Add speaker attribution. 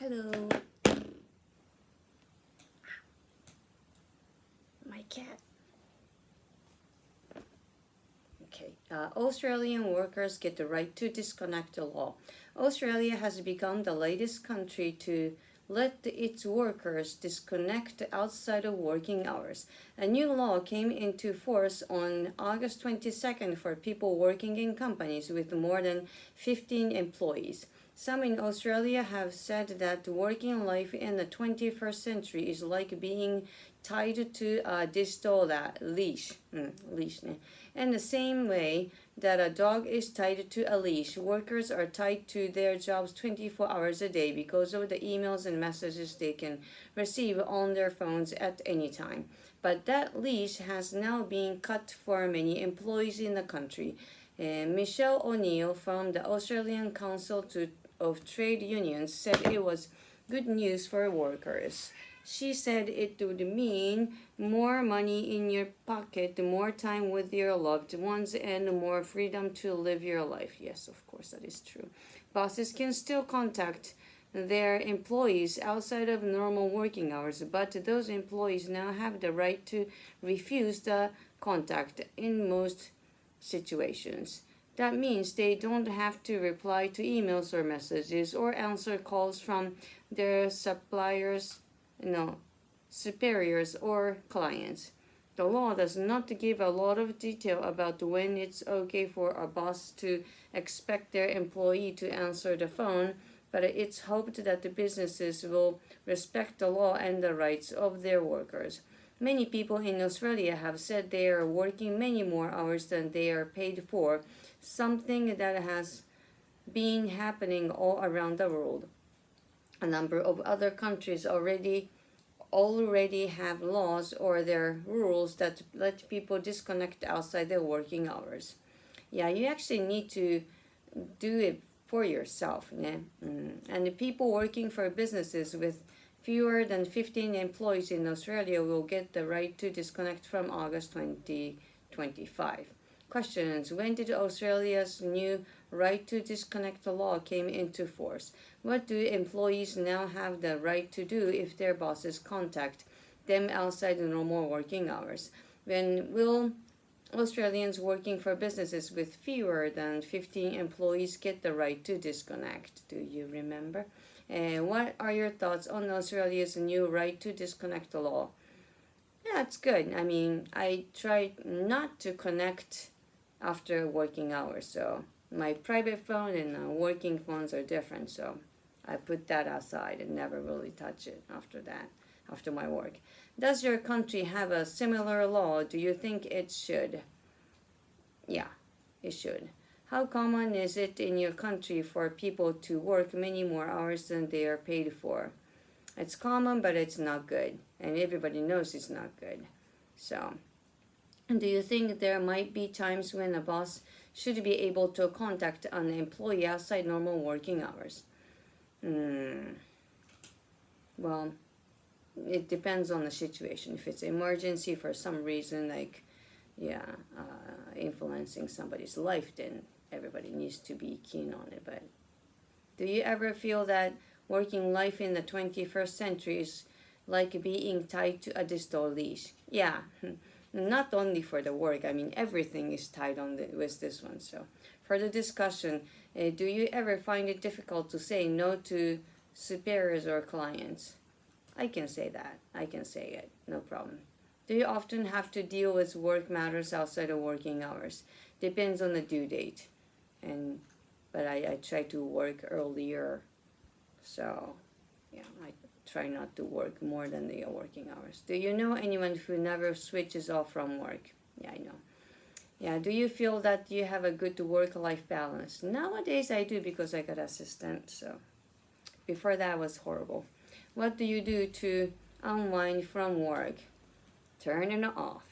Speaker 1: Hello, my cat. Okay, Australian workers get the right to disconnect the law. Australia has become the latest country to let its workers disconnect outside of working hours. A new law came into force on August 22nd for people working in companies with more than 15 employees. Some in Australia have said that working life in the 21st century is like being tied to a digital leash. Leash. In the same way that a dog is tied to a leash, workers are tied to their jobs 24 hours a day because of the emails and messages they can receive on their phones at any time. But that leash has now been cut for many employees in the country. Michelle O'Neill from the Australian Council of Trade Unions said it was good news for workers. She said it would mean more money in your pocket, more time with your loved ones, and more freedom to live your life. Yes, of course, that is true. Bosses can still contact their employees outside of normal working hours, but those employees now have the right to refuse the contact in most situations. That means they don't have to reply to emails or messages or answer calls from their superiors or clients. The law does not give a lot of detail about when it's okay for a boss to expect their employee to answer the phone, but it's hoped that the businesses will respect the law and the rights of their workers. Many people in Australia have said they are working many more hours than they are paid for, something that has been happening all around the world. A number of other countries already have laws or their rules that let people disconnect outside their working hours. Yeah, you actually need to do it for yourself. Yeah? And the people working for businesses with fewer than 15 employees in Australia will get the right to disconnect from August 2025. Questions: when did Australia's new right to disconnect law came into force? What do employees now have the right to do if their bosses contact them outside the normal working hours? When will Australians working for businesses with fewer than 15 employees get the right to disconnect? Do you remember? What are your thoughts on Australia's new right to disconnect law? Yeah, it's good. I mean, I try not to connect after working hours, so my private phone and working phones are different, so I put that aside and never really touch it after that, after my work. Does your country have a similar law? Do you think it should? Yeah, it should. How common is it in your country for people to work many more hours than they are paid for? It's common, but it's not good, and everybody knows it's not good. So, do you think there might be times when a boss should be able to contact an employee outside normal working hours? Well, it depends on the situation. If it's emergency for some reason, like influencing somebody's life, then everybody needs to be keen on it. But do you ever feel that working life in the 21st century is like being tied to a digital leash? Yeah, not only for the work. I mean, everything is tied on with this one. So, for the discussion, do you ever find it difficult to say no to superiors or clients? I can say that. I can say it. No problem. Do you often have to deal with work matters outside of working hours? Depends on the due date. But I try to work earlier. So, yeah, I try not to work more than the working hours. Do you know anyone who never switches off from work? Yeah, I know. Yeah, do you feel that you have a good work-life balance? Nowadays I do because I got assistant, so before that was horrible. What do you do to unwind from work? Turn it off.